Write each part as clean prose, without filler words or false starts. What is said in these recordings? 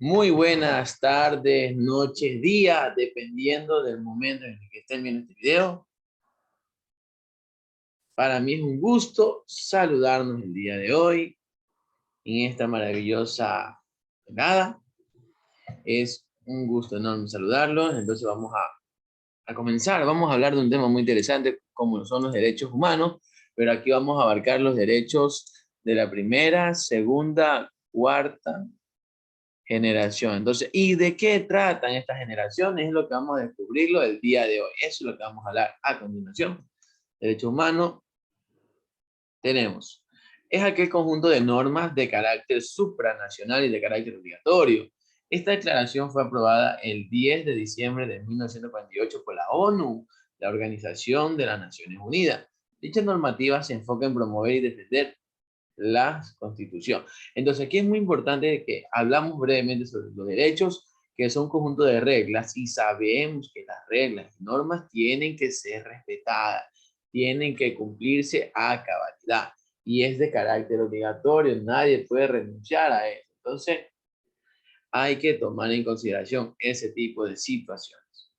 Muy buenas tardes, noches, días, dependiendo del momento en el que estén viendo este video. Para mí es un gusto saludarnos el día de hoy en esta maravillosa jornada. Es un gusto enorme saludarlos. Entonces vamos a comenzar. Vamos a hablar de un tema muy interesante como son los derechos humanos, pero aquí vamos a abarcar los derechos de la primera, segunda, cuarta generación. Entonces, ¿y de qué tratan estas generaciones? Es lo que vamos a descubrirlo el día de hoy. Eso es lo que vamos a hablar a continuación. Derecho humano tenemos. Es aquel conjunto de normas de carácter supranacional y de carácter obligatorio. Esta declaración fue aprobada el 10 de diciembre de 1948 por la ONU, la Organización de las Naciones Unidas. Dicha normativa se enfoca en promover y defender la Constitución. Entonces, aquí es muy importante que hablamos brevemente sobre los derechos, que son un conjunto de reglas, y sabemos que las reglas y normas tienen que ser respetadas, tienen que cumplirse a cabalidad, y es de carácter obligatorio, nadie puede renunciar a eso. Entonces, hay que tomar en consideración ese tipo de situaciones.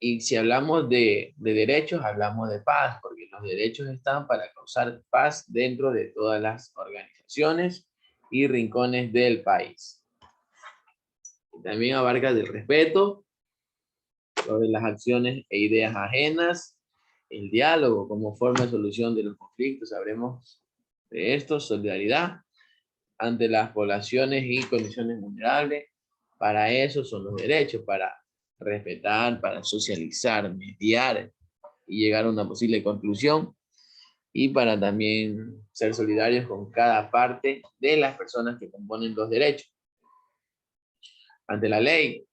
Y si hablamos de derechos, hablamos de paz, porque los derechos están para causar paz dentro de todas las organizaciones y rincones del país. También abarca del respeto, sobre las acciones e ideas ajenas, el diálogo como forma de solución de los conflictos, sabremos de esto, solidaridad ante las poblaciones y condiciones vulnerables. Para eso son los derechos, para respetar, para socializar, mediar y llegar a una posible conclusión, y para también ser solidarios con cada parte de las personas que componen los derechos. Ante la ley,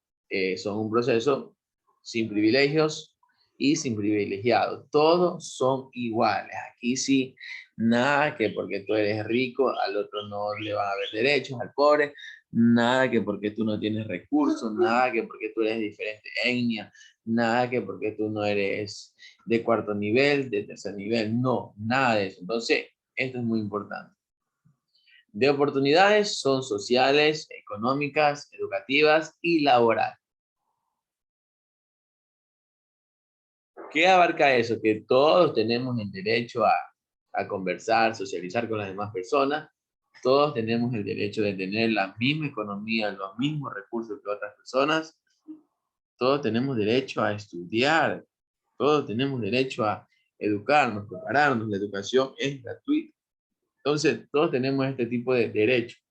son un proceso sin privilegios y sin privilegiados. Todos son iguales. Aquí sí, nada que porque tú eres rico, al otro no le van a haber derechos, al pobre. Nada que porque tú no tienes recursos, nada que porque tú eres de diferente etnia, nada que porque tú no eres de cuarto nivel, de tercer nivel. No, nada de eso. Entonces, esto es muy importante. De oportunidades son sociales, económicas, educativas y laborales. ¿Qué abarca eso? Que todos tenemos el derecho a conversar, socializar con las demás personas. Todos tenemos el derecho de tener la misma economía, los mismos recursos que otras personas. Todos tenemos derecho a estudiar. Todos tenemos derecho a educarnos, prepararnos. La educación es gratuita. Entonces, todos tenemos este tipo de derechos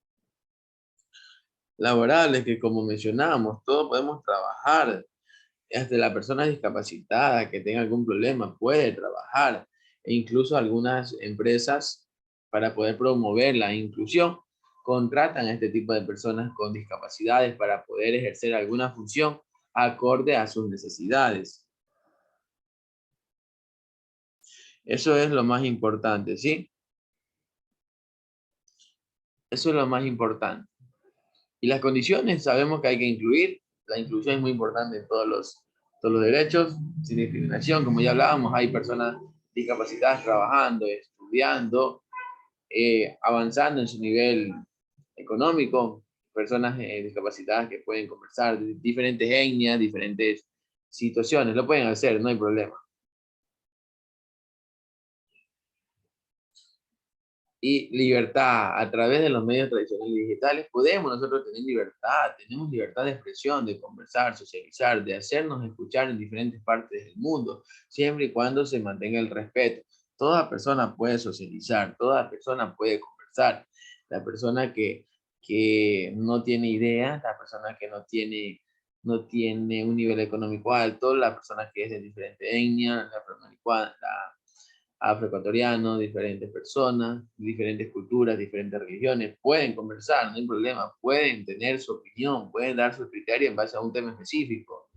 laborales que, como mencionábamos, todos podemos trabajar. Hasta la persona discapacitada que tenga algún problema puede trabajar, e incluso algunas empresas, para poder promover la inclusión, contratan a este tipo de personas con discapacidades para poder ejercer alguna función acorde a sus necesidades. Eso es lo más importante, ¿sí? Eso es lo más importante. Y las condiciones sabemos que hay que incluir. La inclusión es muy importante en todos los derechos, sin discriminación. Como ya hablábamos, hay personas discapacitadas trabajando, estudiando, avanzando en su nivel económico, personas discapacitadas que pueden conversar de diferentes etnias, diferentes situaciones. Lo pueden hacer, no hay problema. Y libertad a través de los medios tradicionales y digitales, podemos nosotros tener libertad, tenemos libertad de expresión, de conversar, socializar, de hacernos escuchar en diferentes partes del mundo, siempre y cuando se mantenga el respeto. Toda persona puede socializar, toda persona puede conversar. La persona que no tiene idea, la persona que no tiene un nivel económico alto, la persona que es de diferente etnia, la afroecuatorianos, diferentes personas, diferentes culturas, diferentes religiones, pueden conversar, no hay problema, pueden tener su opinión, pueden dar su criterio en base a un tema específico.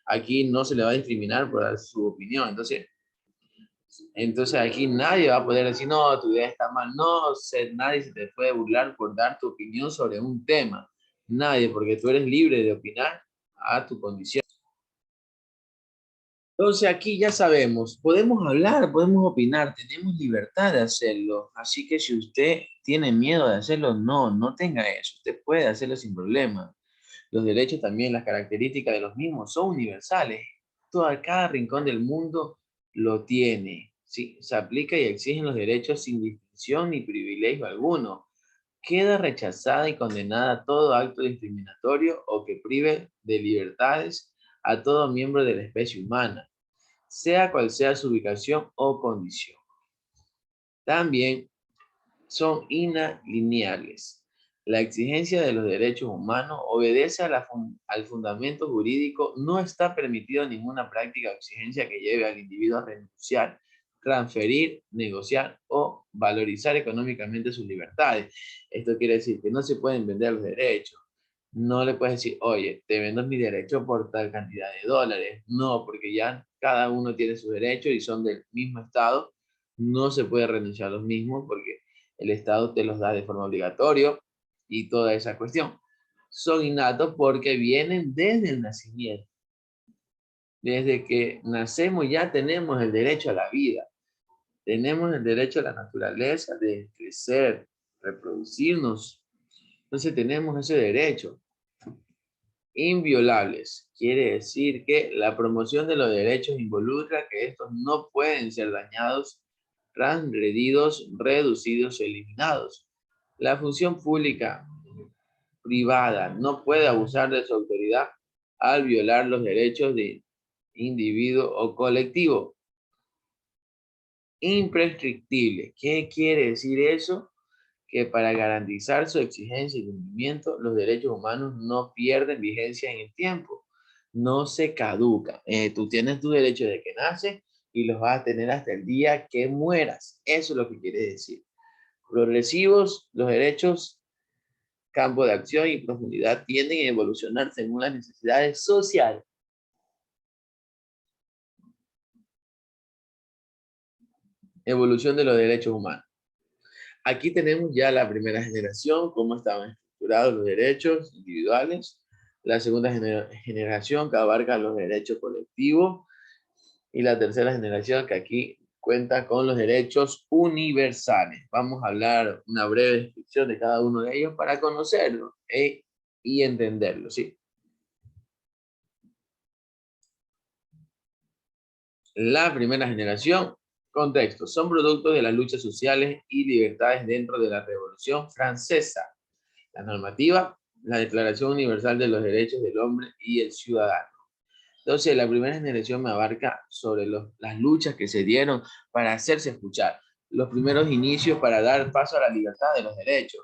Aquí no se le va a discriminar por dar su opinión, entonces aquí nadie va a poder decir, no, tu idea está mal, no, nadie se te puede burlar por dar tu opinión sobre un tema, nadie, porque tú eres libre de opinar a tu condición. Entonces aquí ya sabemos, podemos hablar, podemos opinar, tenemos libertad de hacerlo. Así que si usted tiene miedo de hacerlo, no tenga eso. Usted puede hacerlo sin problema. Los derechos también, las características de los mismos son universales. Cada rincón del mundo lo tiene. ¿Sí? Se aplica y exigen los derechos sin distinción ni privilegio alguno. Queda rechazada y condenada todo acto discriminatorio o que prive de libertades a todo miembro de la especie humana, sea cual sea su ubicación o condición. También son inalineables. La exigencia de los derechos humanos obedece al fundamento jurídico. No está permitido ninguna práctica o exigencia que lleve al individuo a renunciar, transferir, negociar o valorizar económicamente sus libertades. Esto quiere decir que no se pueden vender los derechos. No le puedes decir, oye, te vendo mi derecho por tal cantidad de dólares. No, porque ya cada uno tiene sus derechos y son del mismo Estado. No se puede renunciar a los mismos porque el Estado te los da de forma obligatoria y toda esa cuestión. Son innatos porque vienen desde el nacimiento. Desde que nacemos ya tenemos el derecho a la vida. Tenemos el derecho a la naturaleza de crecer, reproducirnos. Entonces tenemos ese derecho. Inviolables. Quiere decir que la promoción de los derechos involucra que estos no pueden ser dañados, transgredidos, reducidos o eliminados. La función pública privada no puede abusar de su autoridad al violar los derechos de individuo o colectivo. Imprescriptible. ¿Qué quiere decir eso? Que para garantizar su exigencia y cumplimiento, los derechos humanos no pierden vigencia en el tiempo, no se caducan. Tú tienes tu derecho de que naces y los vas a tener hasta el día que mueras. Eso es lo que quiere decir. Progresivos, los derechos, campo de acción y profundidad tienden a evolucionar según las necesidades sociales. Evolución de los derechos humanos. Aquí tenemos ya la primera generación, cómo estaban estructurados los derechos individuales. La segunda generación que abarca los derechos colectivos. Y la tercera generación que aquí cuenta con los derechos universales. Vamos a hablar una breve descripción de cada uno de ellos para conocerlo y entenderlo, ¿sí? La primera generación, contexto, son productos de las luchas sociales y libertades dentro de la Revolución Francesa. La normativa, la Declaración Universal de los Derechos del Hombre y el Ciudadano. Entonces, la primera generación me abarca sobre las luchas que se dieron para hacerse escuchar, los primeros inicios para dar paso a la libertad de los derechos.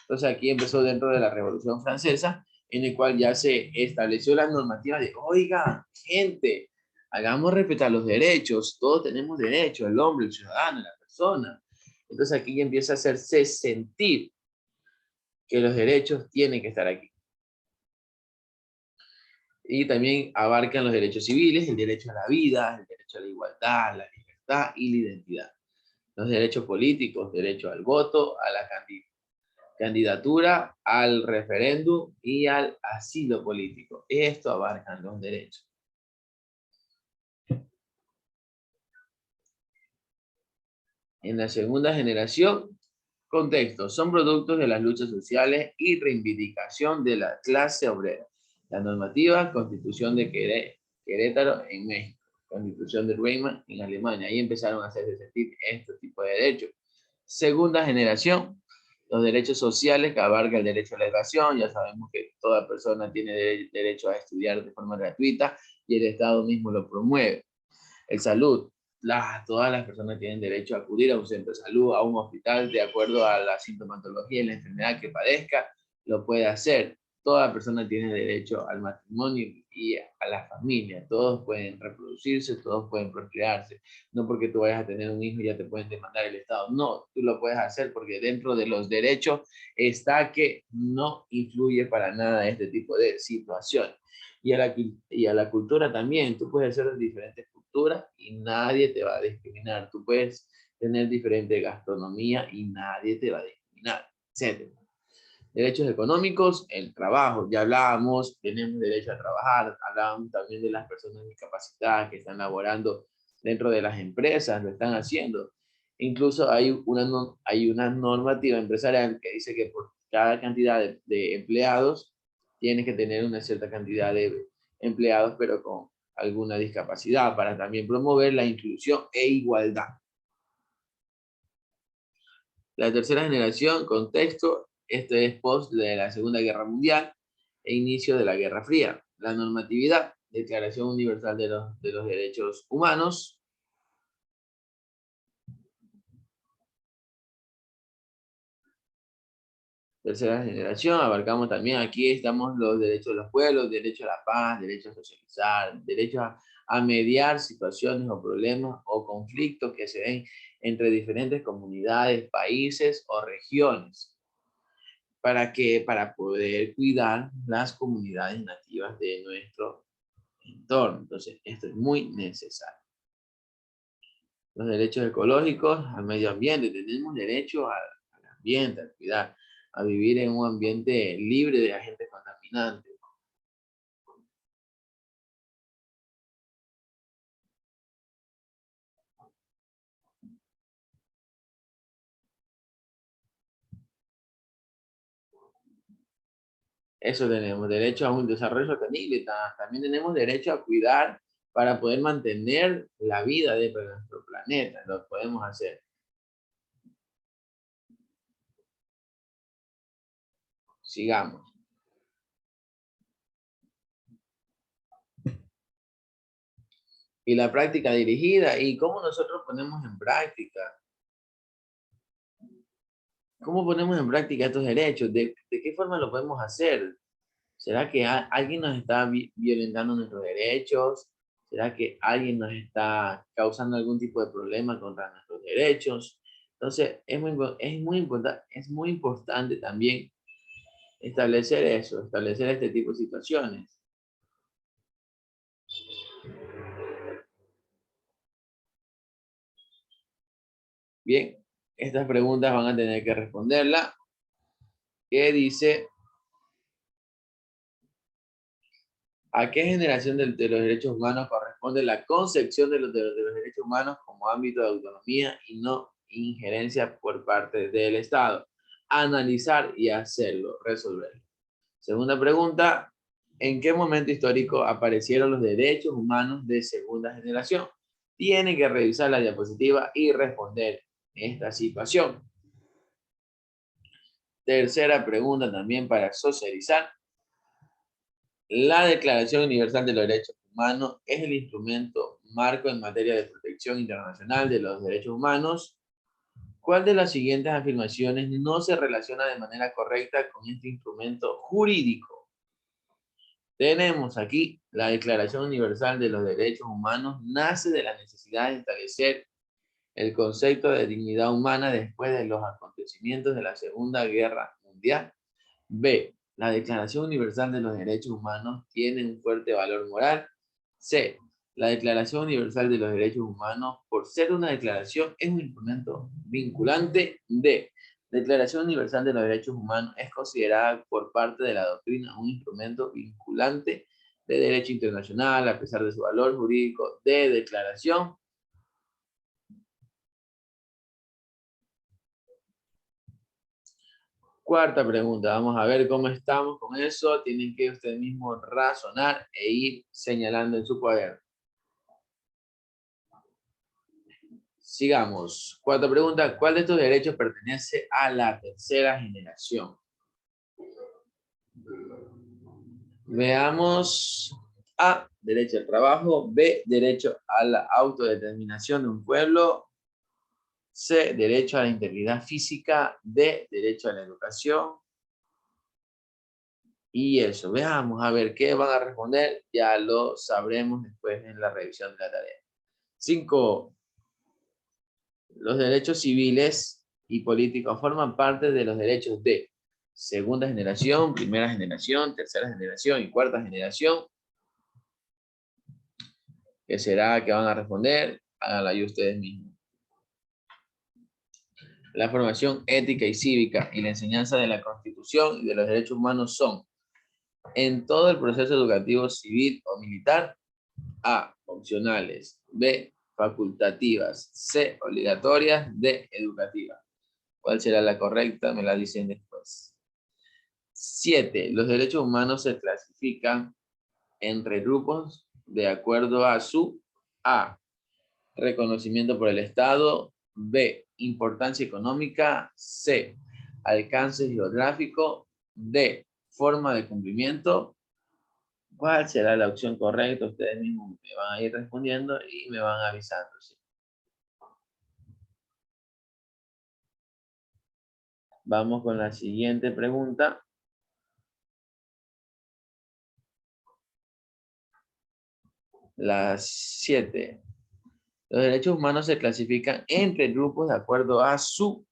Entonces, aquí empezó dentro de la Revolución Francesa, en el cual ya se estableció la normativa de, oiga, gente, hagamos respetar los derechos, todos tenemos derechos, el hombre, el ciudadano, la persona. Entonces, aquí ya empieza a hacerse sentir que los derechos tienen que estar aquí. Y también abarcan los derechos civiles, el derecho a la vida, el derecho a la igualdad, la libertad y la identidad. Los derechos políticos, derecho al voto, a la candidatura, al referéndum y al asilo político. Esto abarcan los derechos. En la segunda generación, contexto, son productos de las luchas sociales y reivindicación de la clase obrera. La normativa, Constitución de Querétaro en México, Constitución de Weimar en Alemania. Ahí empezaron a hacerse sentir este tipo de derechos. Segunda generación, los derechos sociales que abarca el derecho a la educación. Ya sabemos que toda persona tiene derecho a estudiar de forma gratuita y el Estado mismo lo promueve. El salud, todas las personas tienen derecho a acudir a un centro de salud, a un hospital, de acuerdo a la sintomatología y la enfermedad que padezca, lo puede hacer. Toda persona tiene derecho al matrimonio y a la familia. Todos pueden reproducirse, todos pueden procrearse. No porque tú vayas a tener un hijo ya te pueden demandar el Estado. No, tú lo puedes hacer porque dentro de los derechos está que no influye para nada este tipo de situaciones. Y a la cultura también. Tú puedes ser de diferentes culturas y nadie te va a discriminar. Tú puedes tener diferente gastronomía y nadie te va a discriminar, etc. Derechos económicos, el trabajo. Ya hablábamos, tenemos derecho a trabajar. Hablábamos también de las personas discapacitadas que están laborando dentro de las empresas, lo están haciendo. Incluso hay una normativa empresarial que dice que por cada cantidad de empleados tienes que tener una cierta cantidad de empleados, pero con alguna discapacidad, para también promover la inclusión e igualdad. La tercera generación, contexto, esto es post de la Segunda Guerra Mundial e inicio de la Guerra Fría. La normatividad, Declaración Universal de los Derechos Humanos. Tercera generación, abarcamos también aquí, estamos los derechos de los pueblos, derecho a la paz, derecho a socializar, derecho a mediar situaciones o problemas o conflictos que se den entre diferentes comunidades, países o regiones. Para poder cuidar las comunidades nativas de nuestro entorno. Entonces, esto es muy necesario. Los derechos ecológicos al medio ambiente. Tenemos derecho al ambiente, a cuidar, a vivir en un ambiente libre de agentes contaminantes. Eso tenemos, derecho a un desarrollo sostenible. También tenemos derecho a cuidar para poder mantener la vida de nuestro planeta. Lo podemos hacer. Sigamos. Y la práctica dirigida. ¿Y cómo nosotros ponemos en práctica? ¿Cómo ponemos en práctica estos derechos? ¿De qué forma lo podemos hacer? ¿Será que alguien nos está violentando nuestros derechos? ¿Será que alguien nos está causando algún tipo de problema contra nuestros derechos? Entonces, es muy importante también establecer eso, establecer este tipo de situaciones. Bien, estas preguntas van a tener que responderla. ¿Qué dice? ¿A qué generación de los derechos humanos corresponde la concepción de los derechos humanos como ámbito de autonomía y no injerencia por parte del Estado? Analizar y hacerlo, resolverlo. Segunda pregunta, ¿en qué momento histórico aparecieron los derechos humanos de segunda generación? Tiene que revisar la diapositiva y responder esta situación. Tercera pregunta también para socializar. La Declaración Universal de los Derechos Humanos es el instrumento marco en materia de protección internacional de los derechos humanos. ¿Cuál de las siguientes afirmaciones no se relaciona de manera correcta con este instrumento jurídico? Tenemos aquí la Declaración Universal de los Derechos Humanos nace de la necesidad de establecer el concepto de dignidad humana después de los acontecimientos de la Segunda Guerra Mundial. B. La Declaración Universal de los Derechos Humanos tiene un fuerte valor moral. C. La Declaración Universal de los Derechos Humanos, por ser una declaración, es un instrumento vinculante. D. Declaración Universal de los Derechos Humanos es considerada por parte de la doctrina un instrumento vinculante de derecho internacional a pesar de su valor jurídico de declaración. Cuarta pregunta, vamos a ver cómo estamos con eso. Tienen que ustedes mismos razonar e ir señalando en su cuaderno. Sigamos. Cuarta pregunta, ¿cuál de estos derechos pertenece a la tercera generación? Veamos. A, derecho al trabajo. B, derecho a la autodeterminación de un pueblo. C, derecho a la integridad física. D, derecho a la educación. Y eso, veamos a ver qué van a responder. Ya lo sabremos después en la revisión de la tarea. 5. Los derechos civiles y políticos forman parte de los derechos de segunda generación, primera generación, tercera generación y cuarta generación. ¿Qué será que van a responder? Háganlo ahí ustedes mismos. La formación ética y cívica y la enseñanza de la Constitución y de los derechos humanos son, en todo el proceso educativo civil o militar, A, opcionales, B, facultativas, C, obligatorias, D, educativas. ¿Cuál será la correcta? Me la dicen después. 7. Los derechos humanos se clasifican entre grupos de acuerdo a su A, reconocimiento por el Estado, B, importancia económica, C, alcance geográfico, D, forma de cumplimiento. ¿Cuál será la opción correcta? Ustedes mismos me van a ir respondiendo y me van avisando. ¿Sí? Vamos con la siguiente pregunta. Las 7. Los derechos humanos se clasifican entre grupos de acuerdo a su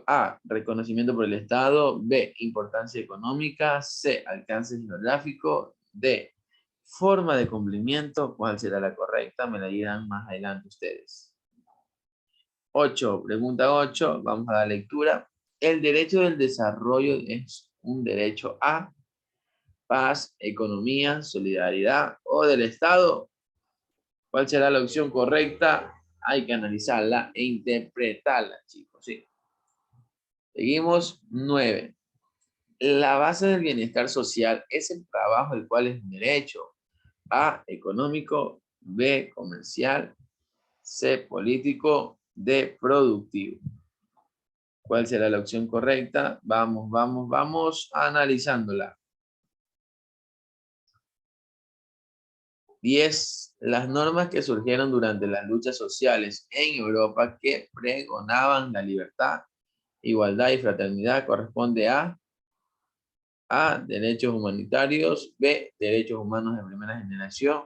A, reconocimiento por el Estado, B, importancia económica, C, alcance geográfico, D, forma de cumplimiento. ¿Cuál será la correcta? Me la dirán más adelante ustedes. 8, pregunta 8, vamos a dar lectura. El derecho del desarrollo es un derecho a paz, economía, solidaridad o del Estado. ¿Cuál será la opción correcta? Hay que analizarla e interpretarla, chicos. ¿Sí? Seguimos. 9. La base del bienestar social es el trabajo, el cual es un derecho. A, económico, B, comercial, C, político, D, productivo. ¿Cuál será la opción correcta? Vamos analizándola. 10. Las normas que surgieron durante las luchas sociales en Europa que pregonaban la libertad, igualdad y fraternidad corresponde a derechos humanitarios, B, derechos humanos de primera generación,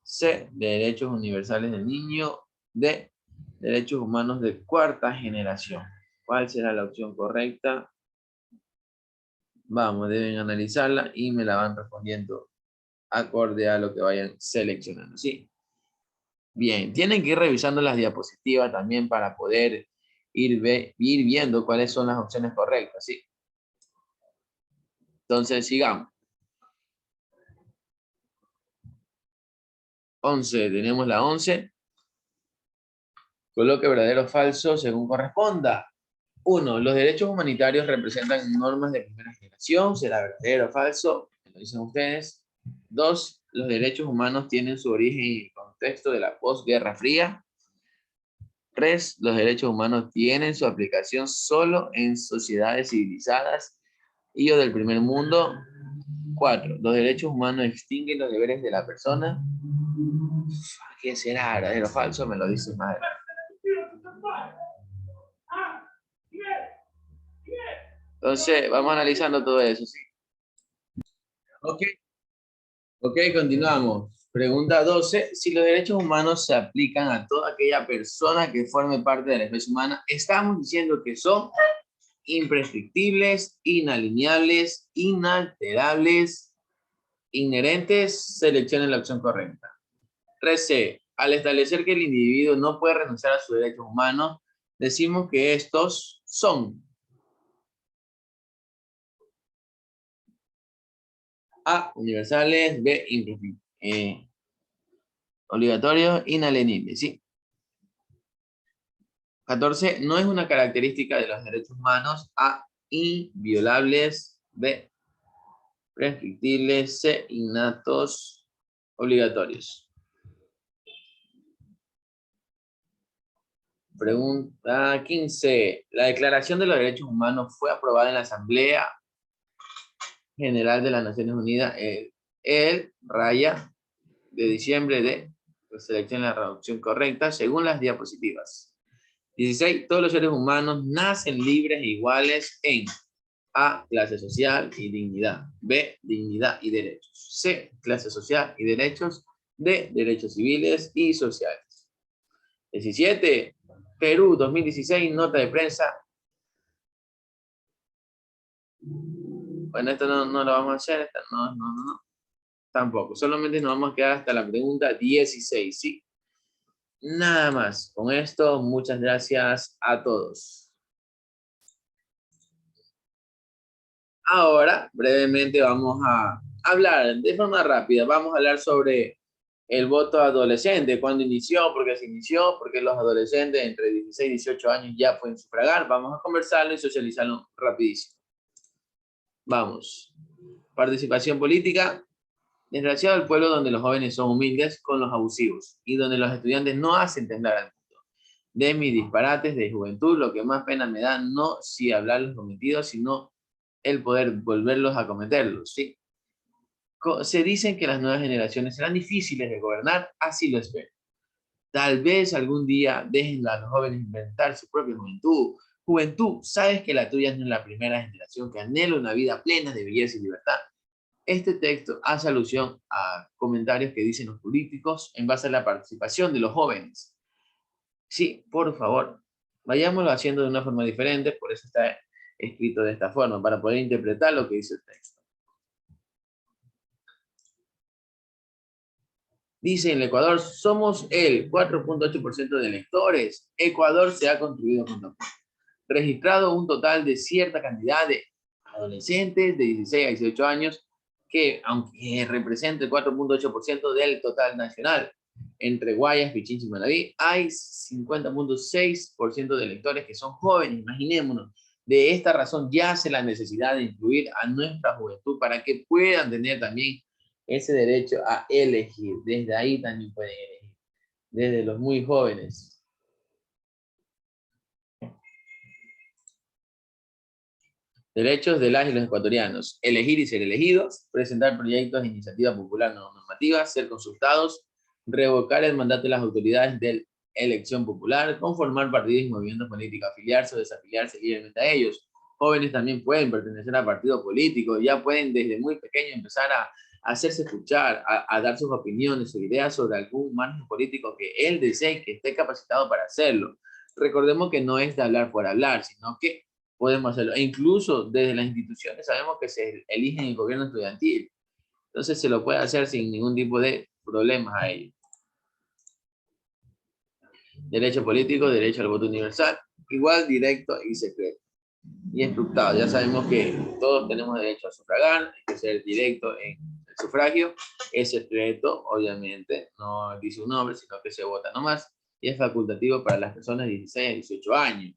C, derechos universales del niño, D, derechos humanos de cuarta generación. ¿Cuál será la opción correcta? Vamos, deben analizarla y me la van respondiendo acorde a lo que vayan seleccionando, ¿sí? Bien, tienen que ir revisando las diapositivas también para poder ir viendo cuáles son las opciones correctas, ¿sí? Entonces, sigamos. 11, tenemos la 11. Coloque verdadero o falso según corresponda. 1. Los derechos humanitarios representan normas de primera generación. ¿Será verdadero o falso? Me lo dicen ustedes. 2. Los derechos humanos tienen su origen en el contexto de la posguerra fría. 3. Los derechos humanos tienen su aplicación solo en sociedades civilizadas y o del primer mundo. 4. Los derechos humanos extinguen los deberes de la persona. ¿Qué será verdadero o falso? Me lo dice más adelante. Entonces, vamos analizando todo eso, ¿sí? Ok, continuamos. Pregunta 12. Si los derechos humanos se aplican a toda aquella persona que forme parte de la especie humana, estamos diciendo que son imprescriptibles, inalineables, inalterables, inherentes. Seleccione la opción correcta. 13. Al establecer que el individuo no puede renunciar a sus derechos humanos, decimos que estos son A, universales, B, obligatorios, inalienables, ¿sí? 14. No es una característica de los derechos humanos. A, inviolables, B, prescriptibles, C, innatos, obligatorios. Pregunta 15. La Declaración de los Derechos Humanos fue aprobada en la Asamblea General de las Naciones Unidas el raya de diciembre de, pues selecciona la opción correcta según las diapositivas. 16. Todos los seres humanos nacen libres e iguales en A, clase social y dignidad. B, dignidad y derechos. C, clase social y derechos. D, derechos civiles y sociales. 17. Perú 2016, nota de prensa. Bueno, esto no lo vamos a hacer. No. Tampoco. Solamente nos vamos a quedar hasta la pregunta 16, ¿sí? Nada más. Con esto, muchas gracias a todos. Ahora, brevemente vamos a hablar de forma rápida. Vamos a hablar sobre el voto adolescente, cuándo inició, por qué se inició, por qué los adolescentes entre 16 y 18 años ya pueden sufragar. Vamos a conversarlo y socializarlo rapidísimo. Vamos. Participación política. Desgraciado el pueblo donde los jóvenes son humildes con los abusivos y donde los estudiantes no hacen temblar al mundo. De mis disparates de juventud, lo que más pena me da no si hablar los cometidos, sino el poder volverlos a cometerlos, ¿sí? Se dicen que las nuevas generaciones serán difíciles de gobernar, así lo espero. Tal vez algún día dejen a los jóvenes inventar su propia juventud. Juventud, sabes que la tuya no es la primera generación que anhela una vida plena de belleza y libertad. Este texto hace alusión a comentarios que dicen los políticos en base a la participación de los jóvenes. Sí, por favor, vayámoslo haciendo de una forma diferente, por eso está escrito de esta forma, para poder interpretar lo que dice el texto. Dice, en el Ecuador somos el 4.8% de electores. Ecuador se ha construido con nosotros. Registrado un total de cierta cantidad de adolescentes de 16 a 18 años, que aunque representa el 4.8% del total nacional, entre Guayas, Pichincha y Manaví, hay 50.6% de electores que son jóvenes, imaginémonos. De esta razón yace la necesidad de incluir a nuestra juventud para que puedan tener también ese derecho a elegir. Desde ahí también pueden elegir, desde los muy jóvenes. Derechos de las y los ecuatorianos. Elegir y ser elegidos, presentar proyectos de iniciativa popular no normativa, ser consultados, revocar el mandato de las autoridades de elección popular, conformar partidos y movimientos políticos, afiliarse o desafiliarse libremente a ellos. Jóvenes también pueden pertenecer a partidos políticos, ya pueden desde muy pequeños empezar a hacerse escuchar, a dar sus opiniones o ideas sobre algún margen político que él desee, que esté capacitado para hacerlo. Recordemos que no es de hablar por hablar, sino que podemos hacerlo. E incluso desde las instituciones sabemos que se elige en el gobierno estudiantil. Entonces se lo puede hacer sin ningún tipo de problemas a ello. Derecho político, derecho al voto universal, igual, directo y secreto. Y estructurado. Ya sabemos que todos tenemos derecho a sufragar, hay que ser directo en el sufragio. Es secreto, obviamente, no dice un nombre, sino que se vota nomás. Y es facultativo para las personas de 16 a 18 años.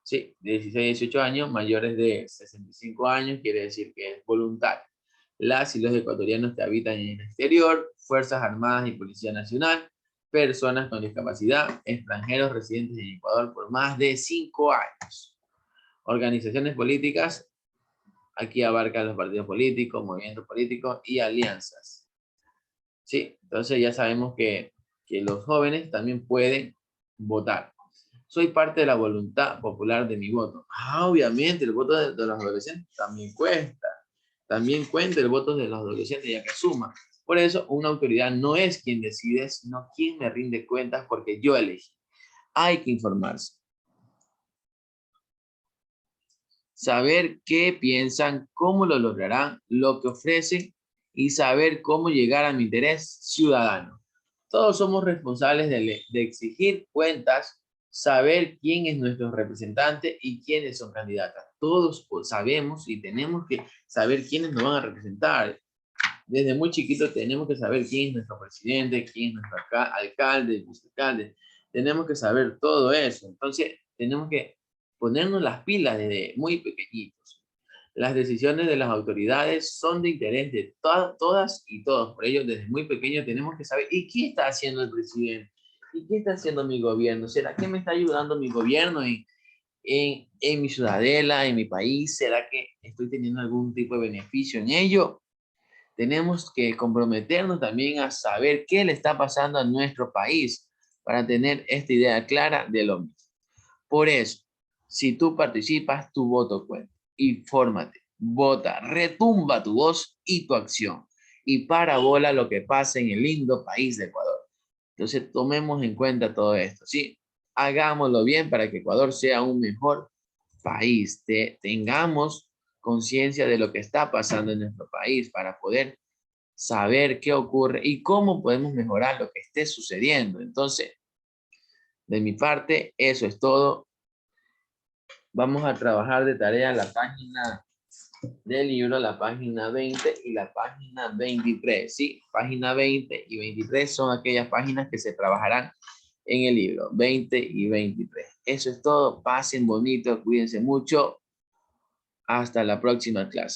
Sí, de 16 a 18 años, mayores de 65 años, quiere decir que es voluntario. Las y los ecuatorianos que habitan en el exterior, Fuerzas Armadas y Policía Nacional, personas con discapacidad, extranjeros residentes en Ecuador por más de 5 años. Organizaciones políticas, aquí abarcan los partidos políticos, movimientos políticos y alianzas. Sí, entonces ya sabemos que los jóvenes también pueden votar. Soy parte de la voluntad popular de mi voto. Ah, obviamente, el voto de los adolescentes también cuesta. También cuenta el voto de los adolescentes, ya que suma. Por eso, una autoridad no es quien decide, sino quien me rinde cuentas porque yo elegí. Hay que informarse. Saber qué piensan, cómo lo lograrán, lo que ofrecen y saber cómo llegar a mi interés ciudadano. Todos somos responsables de exigir cuentas, saber quién es nuestro representante y quiénes son candidatas. Todos sabemos y tenemos que saber quiénes nos van a representar. Desde muy chiquitos tenemos que saber quién es nuestro presidente, quién es nuestro alcalde, vicealcalde. Tenemos que saber todo eso. Entonces, tenemos que ponernos las pilas desde muy pequeñitos. Las decisiones de las autoridades son de interés de todas y todos. Por ello, desde muy pequeño tenemos que saber, ¿y qué está haciendo el presidente? ¿Y qué está haciendo mi gobierno? ¿Será que me está ayudando mi gobierno en mi ciudadela, en mi país? ¿Será que estoy teniendo algún tipo de beneficio en ello? Tenemos que comprometernos también a saber qué le está pasando a nuestro país para tener esta idea clara de lo mismo. Por eso, si tú participas, tu voto cuenta. Infórmate, vota, retumba tu voz y tu acción. Y parabola lo que pasa en el lindo país de Ecuador. Entonces, tomemos en cuenta todo esto, ¿sí? Hagámoslo bien para que Ecuador sea un mejor país. Tengamos conciencia de lo que está pasando en nuestro país para poder saber qué ocurre y cómo podemos mejorar lo que esté sucediendo. Entonces, De mi parte, eso es todo. Vamos a trabajar de tarea la página del libro, la página 20 y la página 23. Sí, página 20 y 23 son aquellas páginas que se trabajarán en el libro, 20 y 23. Eso es todo. Pasen bonito, cuídense mucho. Hasta la próxima clase.